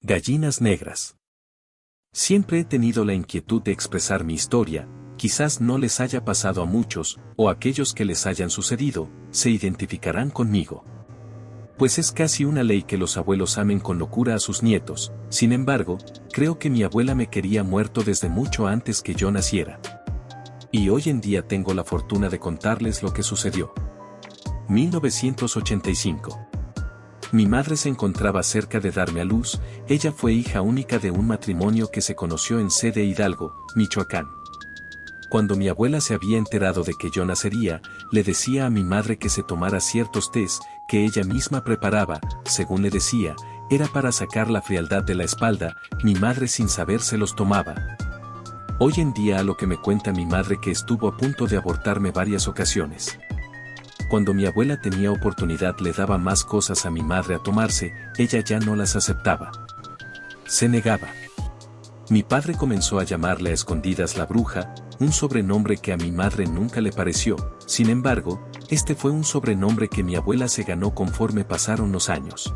Gallinas negras. Siempre he tenido la inquietud de expresar mi historia, quizás no les haya pasado a muchos, o aquellos que les hayan sucedido, se identificarán conmigo. Pues es casi una ley que los abuelos amen con locura a sus nietos, sin embargo, creo que mi abuela me quería muerto desde mucho antes que yo naciera. Y hoy en día tengo la fortuna de contarles lo que sucedió. 1985. Mi madre se encontraba cerca de darme a luz, ella fue hija única de un matrimonio que se conoció en Sede Hidalgo, Michoacán. Cuando mi abuela se había enterado de que yo nacería, le decía a mi madre que se tomara ciertos tés que ella misma preparaba, según le decía, era para sacar la frialdad de la espalda, mi madre sin saber se los tomaba. Hoy en día a lo que me cuenta mi madre que estuvo a punto de abortarme varias ocasiones. Cuando mi abuela tenía oportunidad le daba más cosas a mi madre a tomarse, ella ya no las aceptaba. Se negaba. Mi padre comenzó a llamarle a escondidas la bruja, un sobrenombre que a mi madre nunca le pareció, sin embargo, este fue un sobrenombre que mi abuela se ganó conforme pasaron los años.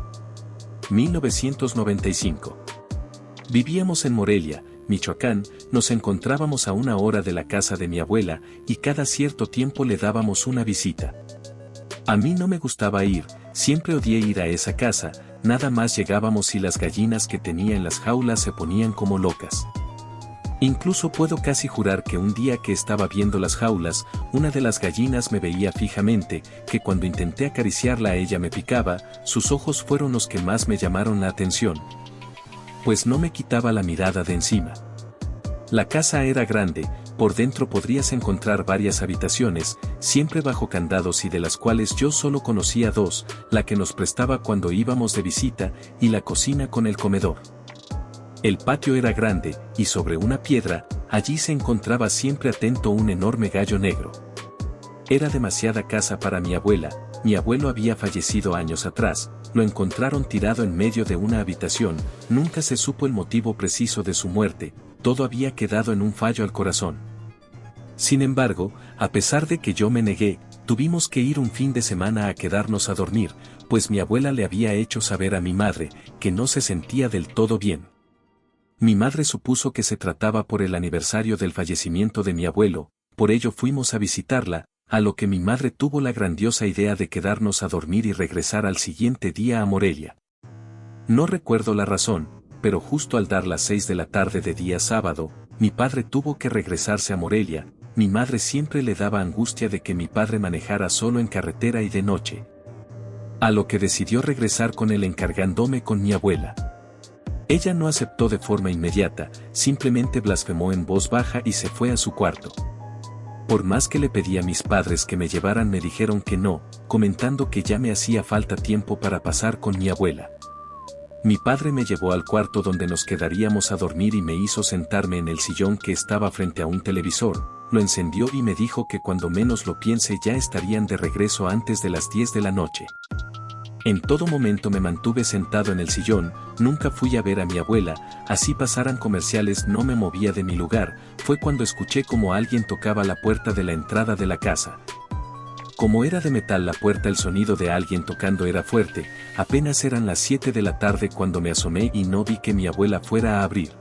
1995. Vivíamos en Morelia, Michoacán, nos encontrábamos a 1 hora de la casa de mi abuela y cada cierto tiempo le dábamos una visita. A mí no me gustaba ir, siempre odié ir a esa casa, nada más llegábamos y las gallinas que tenía en las jaulas se ponían como locas. Incluso puedo casi jurar que un día que estaba viendo las jaulas, una de las gallinas me veía fijamente, que cuando intenté acariciarla ella me picaba, sus ojos fueron los que más me llamaron la atención. Pues no me quitaba la mirada de encima. La casa era grande, por dentro podrías encontrar varias habitaciones, siempre bajo candados y de las cuales yo solo conocía 2, la que nos prestaba cuando íbamos de visita, y la cocina con el comedor. El patio era grande, y sobre una piedra, allí se encontraba siempre atento un enorme gallo negro. Era demasiada casa para mi abuela, mi abuelo había fallecido años atrás, lo encontraron tirado en medio de una habitación, nunca se supo el motivo preciso de su muerte, todo había quedado en un fallo al corazón. Sin embargo, a pesar de que yo me negué, tuvimos que ir un fin de semana a quedarnos a dormir, pues mi abuela le había hecho saber a mi madre, que no se sentía del todo bien. Mi madre supuso que se trataba por el aniversario del fallecimiento de mi abuelo, por ello fuimos a visitarla, a lo que mi madre tuvo la grandiosa idea de quedarnos a dormir y regresar al siguiente día a Morelia. No recuerdo la razón, pero justo al dar las 6 de la tarde de día sábado, mi padre tuvo que regresarse a Morelia, mi madre siempre le daba angustia de que mi padre manejara solo en carretera y de noche. A lo que decidió regresar con él encargándome con mi abuela. Ella no aceptó de forma inmediata, simplemente blasfemó en voz baja y se fue a su cuarto. Por más que le pedí a mis padres que me llevaran me dijeron que no, comentando que ya me hacía falta tiempo para pasar con mi abuela. Mi padre me llevó al cuarto donde nos quedaríamos a dormir y me hizo sentarme en el sillón que estaba frente a un televisor, lo encendió y me dijo que cuando menos lo piense ya estarían de regreso antes de las 10 de la noche. En todo momento me mantuve sentado en el sillón, nunca fui a ver a mi abuela, así pasaran comerciales no me movía de mi lugar, fue cuando escuché como alguien tocaba la puerta de la entrada de la casa. Como era de metal la puerta el sonido de alguien tocando era fuerte, apenas eran las 7 de la tarde cuando me asomé y no vi que mi abuela fuera a abrir.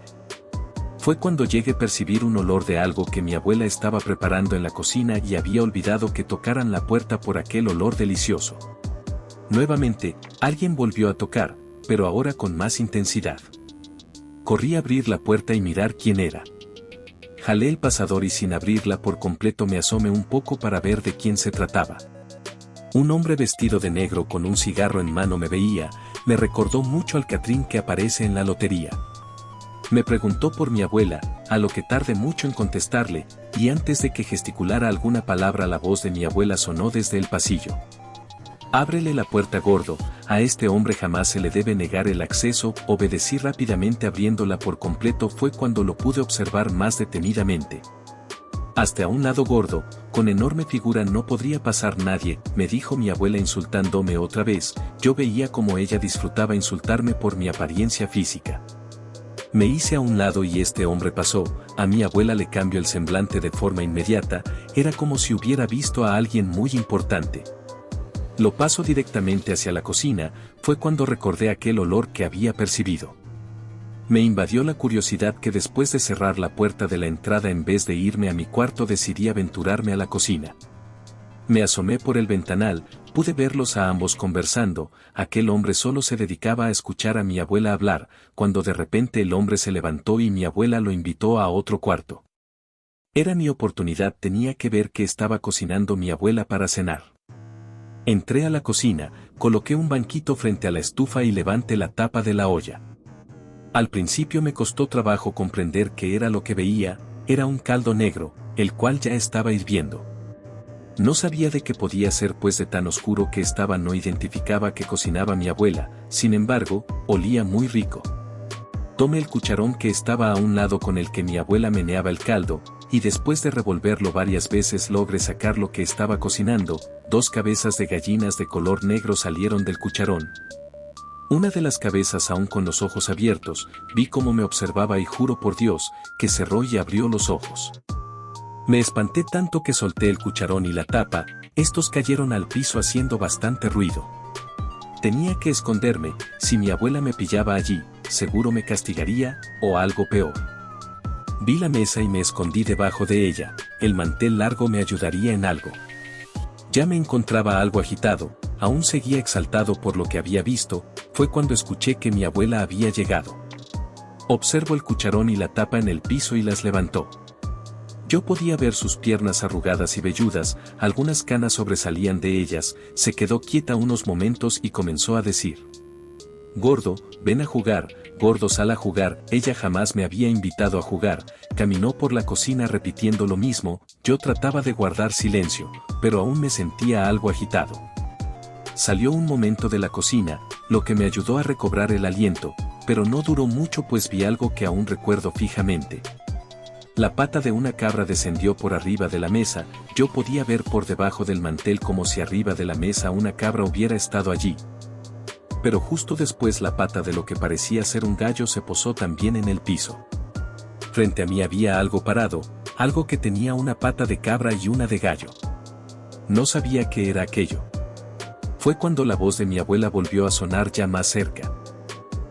Fue cuando llegué a percibir un olor de algo que mi abuela estaba preparando en la cocina y había olvidado que tocaran la puerta por aquel olor delicioso. Nuevamente, alguien volvió a tocar, pero ahora con más intensidad. Corrí a abrir la puerta y mirar quién era. Jalé el pasador y sin abrirla por completo me asomé un poco para ver de quién se trataba. Un hombre vestido de negro con un cigarro en mano me veía, me recordó mucho al Catrín que aparece en la lotería. Me preguntó por mi abuela, a lo que tardé mucho en contestarle, y antes de que gesticulara alguna palabra la voz de mi abuela sonó desde el pasillo. Ábrele la puerta gordo, a este hombre jamás se le debe negar el acceso, obedecí rápidamente abriéndola por completo fue cuando lo pude observar más detenidamente. Hasta a un lado gordo, con enorme figura no podría pasar nadie, me dijo mi abuela insultándome otra vez, yo veía como ella disfrutaba insultarme por mi apariencia física. Me hice a un lado y este hombre pasó, a mi abuela le cambió el semblante de forma inmediata, era como si hubiera visto a alguien muy importante. Lo paso directamente hacia la cocina, fue cuando recordé aquel olor que había percibido. Me invadió la curiosidad que después de cerrar la puerta de la entrada en vez de irme a mi cuarto decidí aventurarme a la cocina. Me asomé por el ventanal, pude verlos a ambos conversando, aquel hombre solo se dedicaba a escuchar a mi abuela hablar, cuando de repente el hombre se levantó y mi abuela lo invitó a otro cuarto. Era mi oportunidad, tenía que ver qué estaba cocinando mi abuela para cenar. Entré a la cocina, coloqué un banquito frente a la estufa y levanté la tapa de la olla. Al principio me costó trabajo comprender qué era lo que veía, era un caldo negro, el cual ya estaba hirviendo. No sabía de qué podía ser pues de tan oscuro que estaba no identificaba que cocinaba mi abuela, sin embargo, olía muy rico. Tomé el cucharón que estaba a un lado con el que mi abuela meneaba el caldo, y después de revolverlo varias veces logré sacar lo que estaba cocinando, 2 cabezas de gallinas de color negro salieron del cucharón. Una de las cabezas aún con los ojos abiertos, vi cómo me observaba y juro por Dios, que cerró y abrió los ojos. Me espanté tanto que solté el cucharón y la tapa, estos cayeron al piso haciendo bastante ruido. Tenía que esconderme, si mi abuela me pillaba allí, seguro me castigaría, o algo peor. Vi la mesa y me escondí debajo de ella, el mantel largo me ayudaría en algo. Ya me encontraba algo agitado, aún seguía exaltado por lo que había visto, fue cuando escuché que mi abuela había llegado. Observo el cucharón y la tapa en el piso y las levantó. Yo podía ver sus piernas arrugadas y velludas, algunas canas sobresalían de ellas, se quedó quieta unos momentos y comenzó a decir: «Gordo, ven a jugar, gordo sal a jugar». Ella jamás me había invitado a jugar, caminó por la cocina repitiendo lo mismo, yo trataba de guardar silencio, pero aún me sentía algo agitado. Salió un momento de la cocina, lo que me ayudó a recobrar el aliento, pero no duró mucho pues vi algo que aún recuerdo fijamente. La pata de una cabra descendió por arriba de la mesa, yo podía ver por debajo del mantel como si arriba de la mesa una cabra hubiera estado allí. Pero justo después la pata de lo que parecía ser un gallo se posó también en el piso. Frente a mí había algo parado, algo que tenía una pata de cabra y una de gallo. No sabía qué era aquello. Fue cuando la voz de mi abuela volvió a sonar ya más cerca.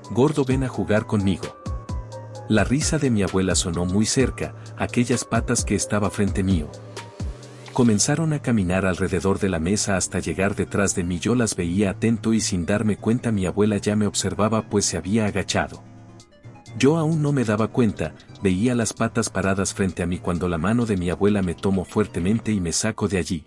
«Gordo, ven a jugar conmigo». La risa de mi abuela sonó muy cerca, aquellas patas que estaba frente mío. Comenzaron a caminar alrededor de la mesa hasta llegar detrás de mí. Yo las veía atento y sin darme cuenta mi abuela ya me observaba pues se había agachado. Yo aún no me daba cuenta, veía las patas paradas frente a mí cuando la mano de mi abuela me tomó fuertemente y me sacó de allí.